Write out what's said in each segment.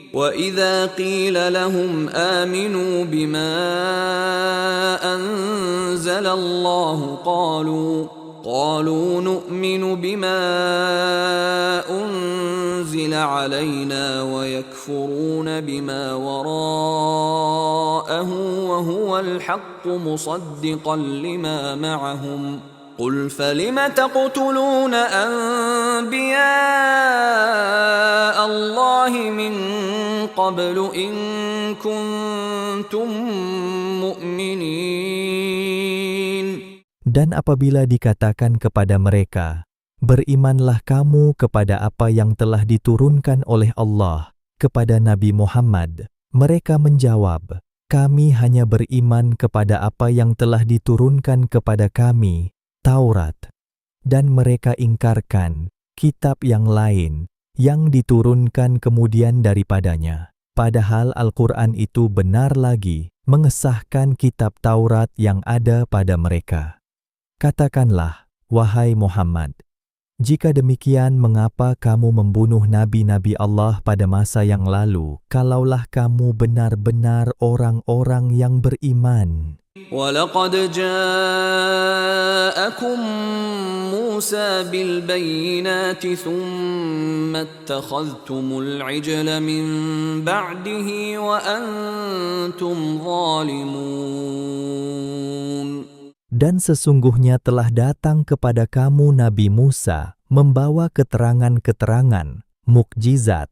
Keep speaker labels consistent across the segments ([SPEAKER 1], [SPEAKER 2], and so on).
[SPEAKER 1] وَإِذَا قِيلَ لَهُمْ آمِنُوا بِمَا أَنزَلَ اللَّهُ قَالُوا نُؤْمِنُ بِمَا أُنزِلَ عَلَيْنَا وَيَكْفُرُونَ بِمَا وَرَاءَهُ وَهُوَ الْحَقُّ مُصَدِّقًا لِمَا مَعَهُمْ قُلْ فَلِمَ تَقْتُلُونَ أَنبِيَاءَ اللَّهِ مِن قَبْلُ إِن كُنتُم مُّؤْمِنِينَ.
[SPEAKER 2] Dan apabila dikatakan kepada mereka, berimanlah kamu kepada apa yang telah diturunkan oleh Allah kepada Nabi Muhammad, mereka menjawab, kami hanya beriman kepada apa yang telah diturunkan kepada kami, Taurat. Dan mereka ingkarkan kitab yang lain yang diturunkan kemudian daripadanya. Padahal Al-Quran itu benar lagi mengesahkan kitab Taurat yang ada pada mereka. Katakanlah, wahai Muhammad, jika demikian mengapa kamu membunuh nabi-nabi Allah pada masa yang lalu, kalaulah kamu benar-benar orang-orang yang beriman?
[SPEAKER 1] وَلَقَدْ جَاءَكُم مُّوسَىٰ بِالْبَيِّنَاتِ ثُمَّ اتَّخَذْتُمُ الْعِجْلَ مِن بَعْدِهِ وَأَنتُمْ ظَالِمُونَ.
[SPEAKER 2] Dan sesungguhnya telah datang kepada kamu Nabi Musa membawa keterangan-keterangan, mukjizat.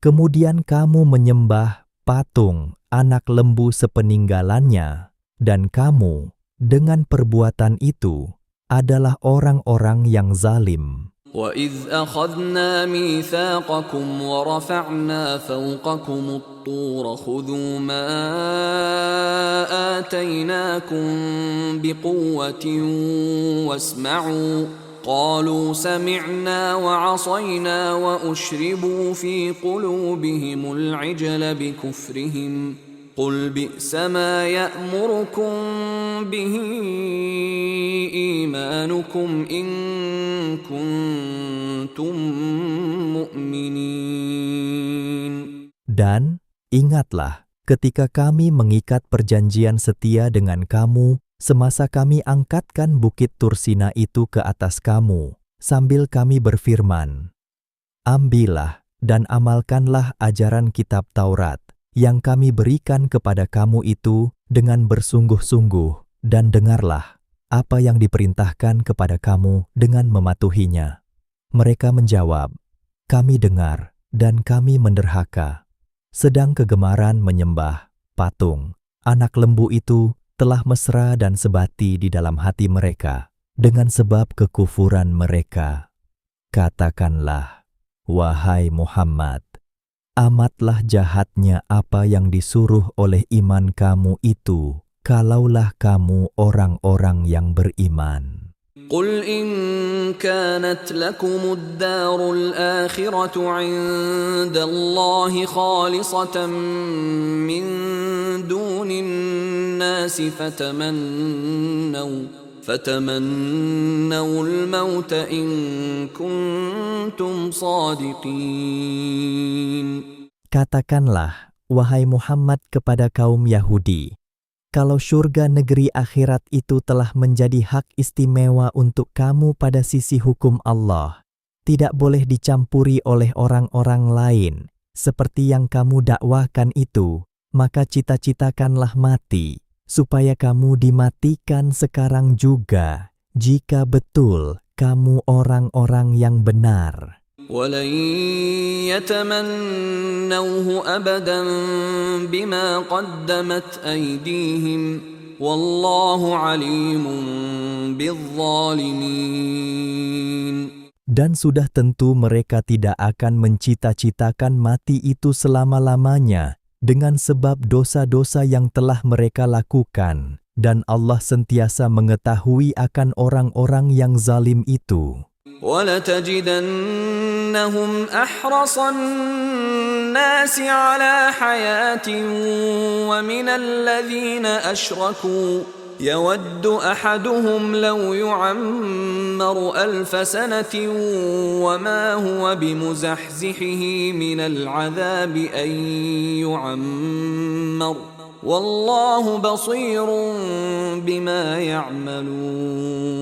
[SPEAKER 2] Kemudian kamu menyembah patung anak lembu sepeninggalannya. Dan kamu, dengan perbuatan itu, adalah orang-orang yang zalim.
[SPEAKER 1] وَإِذْ أَخَذْنَا مِيثَاقَكُمْ وَرَفَعْنَا فَوْقَكُمُ الطُّورَ خُذُوا مَا آتَيْنَاكُمْ بِقُوَّةٍ وَاسْمَعُوا قَالُوا سَمِعْنَا وَعَصَيْنَا وَأُشْرِبُوا فِي قُلُوبِهِمُ الْعِجْلَ بِكُفْرِهِمْ قُلْ بِئْسَ مَا يَأْمُرُكُمْ بِهِ إِيمَانُكُمْ إِن كُنتُم مُّؤْمِنِينَ.
[SPEAKER 2] Dan ingatlah ketika kami mengikat perjanjian setia dengan kamu semasa kami angkatkan bukit Tursina itu ke atas kamu, sambil kami berfirman, ambillah dan amalkanlah ajaran kitab Taurat yang kami berikan kepada kamu itu dengan bersungguh-sungguh, dan dengarlah apa yang diperintahkan kepada kamu dengan mematuhinya. Mereka menjawab, kami dengar dan kami menderhaka. Sedang kegemaran menyembah patung anak lembu itu telah mesra dan sebati di dalam hati mereka dengan sebab kekufuran mereka. Katakanlah, wahai Muhammad, amatlah jahatnya apa yang disuruh oleh iman kamu itu, kalaulah kamu orang-orang yang beriman.
[SPEAKER 1] قُلْ إِن كَانَتْ لَكُمُ الدَّارُ الْآخِرَةُ عِندَ اللَّهِ خَالِصَةً مِّن دُونِ النَّاسِ فَتَمَنَّوُا الْمَوْتَ إِن كُنتُمْ صَادِقِينَ.
[SPEAKER 2] Katakanlah, wahai Muhammad kepada kaum Yahudi, kalau syurga negeri akhirat itu telah menjadi hak istimewa untuk kamu pada sisi hukum Allah, tidak boleh dicampuri oleh orang-orang lain, seperti yang kamu dakwahkan itu, maka cita-citakanlah mati, supaya kamu dimatikan sekarang juga, jika betul kamu orang-orang yang benar.
[SPEAKER 1] وَلَن يَتَمَنَّوْهُ أَبَدًا بِمَا قَدَّمَتْ أَيْدِيهِمْ وَاللَّهُ عَلِيمٌ بِالظَّالِمِينَ.
[SPEAKER 2] Dan sudah tentu mereka tidak akan mencita-citakan mati itu selama-lamanya dengan sebab dosa-dosa yang telah mereka lakukan, dan Allah sentiasa mengetahui akan orang-orang yang zalim itu.
[SPEAKER 1] وَلَتَجِدَنَّهُمْ أَحْرَصَ النَّاسِ عَلَى حَيَاةٍ وَمِنَ الَّذِينَ أَشْرَكُوا يود أحدهم لو يعمر 1000 سنة وما هو بمزحزحه من العذاب أن يعمر والله بصير بما يعملون.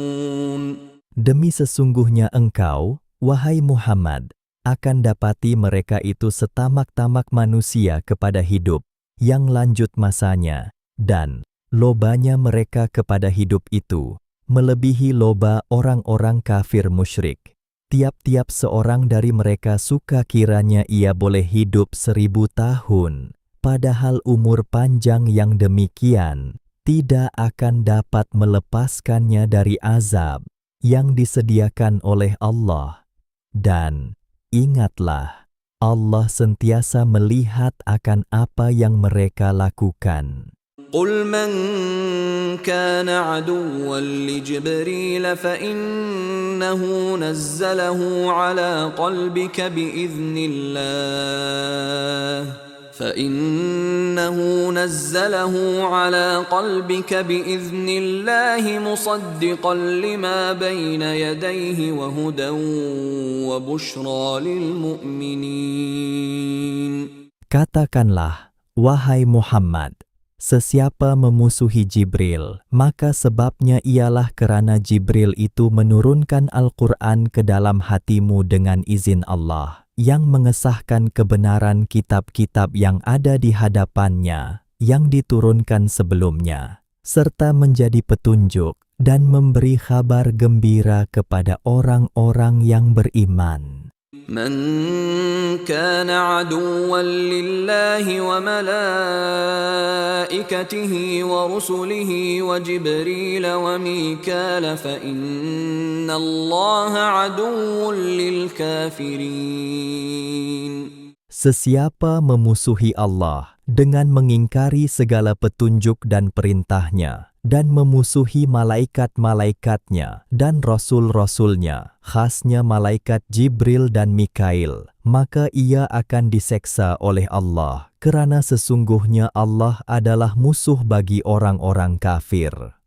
[SPEAKER 2] Demi sesungguhnya engkau, wahai Muhammad, akan dapati mereka itu setamak-tamak manusia kepada hidup, yang lanjut masanya, dan lobanya mereka kepada hidup itu, melebihi loba orang-orang kafir musyrik. Tiap-tiap seorang dari mereka suka kiranya ia boleh hidup 1000 tahun, padahal umur panjang yang demikian tidak akan dapat melepaskannya dari azab yang disediakan oleh Allah. Dan ingatlah, Allah sentiasa melihat akan apa yang mereka lakukan.
[SPEAKER 1] قل من كان عدوا لجبريل فإنه نزله على قلبك بإذن الله مصدقا لما بين يديه وهدى وبشرى للمؤمنين.
[SPEAKER 2] Katakanlah, wahai Muhammad, sesiapa memusuhi Jibril, maka sebabnya ialah karena Jibril itu menurunkan Al-Quran ke dalam hatimu dengan izin Allah, yang mengesahkan kebenaran kitab-kitab yang ada di hadapannya, yang diturunkan sebelumnya, serta menjadi petunjuk dan memberi kabar gembira kepada orang-orang yang beriman.
[SPEAKER 1] من كان عدوا لله وملائكته ورسله وجبريل وميكال فإن الله عدو للكافرين.
[SPEAKER 2] Sesiapa memusuhi Allah dengan mengingkari segala petunjuk dan perintahnya, dan memusuhi malaikat-malaikatnya dan rasul-rasulnya, khasnya malaikat Jibril dan Mikail, maka ia akan diseksa oleh Allah, kerana sesungguhnya Allah adalah musuh bagi orang-orang kafir.